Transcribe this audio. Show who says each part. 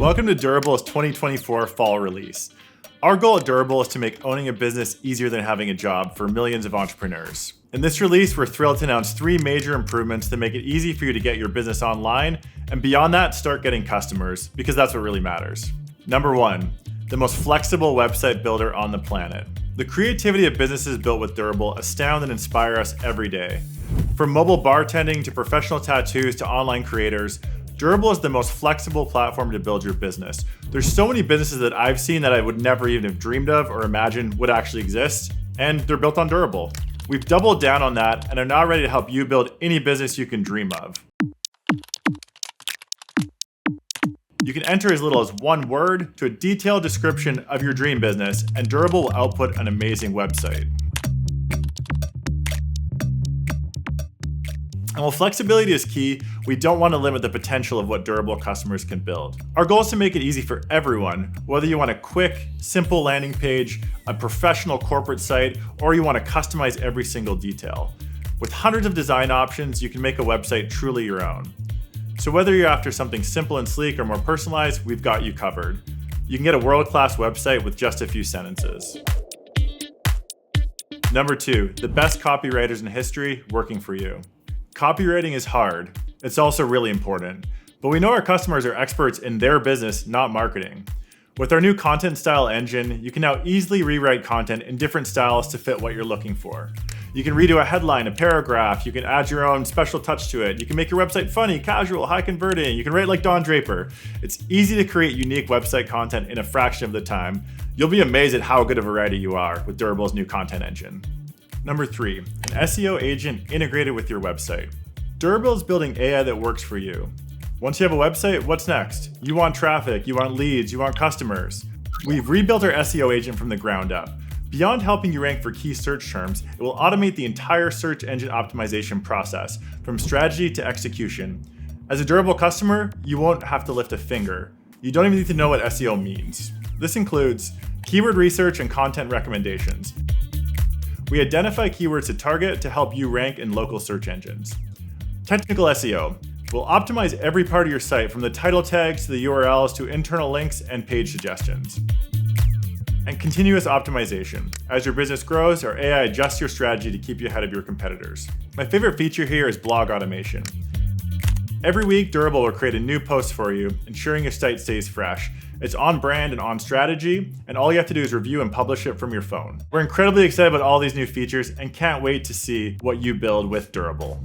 Speaker 1: Welcome to Durable's 2024 fall release. Our goal at Durable is to make owning a business easier than having a job for millions of entrepreneurs. In this release, we're thrilled to announce 3 major improvements that make it easy for you to get your business online, and beyond that, start getting customers, because that's what really matters. Number 1, the most flexible website builder on the planet. The creativity of businesses built with Durable astound and inspire us every day. From mobile bartending to professional tattoos to online creators, Durable is the most flexible platform to build your business. There's so many businesses that I've seen that I would never even have dreamed of or imagined would actually exist, and they're built on Durable. We've doubled down on that and are now ready to help you build any business you can dream of. You can enter as little as 1 word to a detailed description of your dream business, and Durable will output an amazing website. And while flexibility is key, we don't want to limit the potential of what Durable customers can build. Our goal is to make it easy for everyone, whether you want a quick, simple landing page, a professional corporate site, or you want to customize every single detail. With hundreds of design options, you can make a website truly your own. So whether you're after something simple and sleek or more personalized, we've got you covered. You can get a world-class website with just a few sentences. Number 2, the best copywriters in history working for you. Copywriting is hard. It's also really important. But we know our customers are experts in their business, not marketing. With our new content style engine, you can now easily rewrite content in different styles to fit what you're looking for. You can redo a headline, a paragraph, you can add your own special touch to it, you can make your website funny, casual, high converting, you can write like Don Draper. It's easy to create unique website content in a fraction of the time. You'll be amazed at how good of a writer you are with Durable's new content engine. Number 3, an SEO agent integrated with your website. Durable is building AI that works for you. Once you have a website, what's next? You want traffic, you want leads, you want customers. We've rebuilt our SEO agent from the ground up. Beyond helping you rank for key search terms, it will automate the entire search engine optimization process, from strategy to execution. As a Durable customer, you won't have to lift a finger. You don't even need to know what SEO means. This includes keyword research and content recommendations. We identify keywords to target to help you rank in local search engines. Technical SEO. We'll optimize every part of your site, from the title tags to the URLs to internal links and page suggestions. And continuous optimization. As your business grows, our AI adjusts your strategy to keep you ahead of your competitors. My favorite feature here is blog automation. Every week, Durable will create a new post for you, ensuring your site stays fresh. It's on brand and on strategy, and all you have to do is review and publish it from your phone. We're incredibly excited about all these new features and can't wait to see what you build with Durable.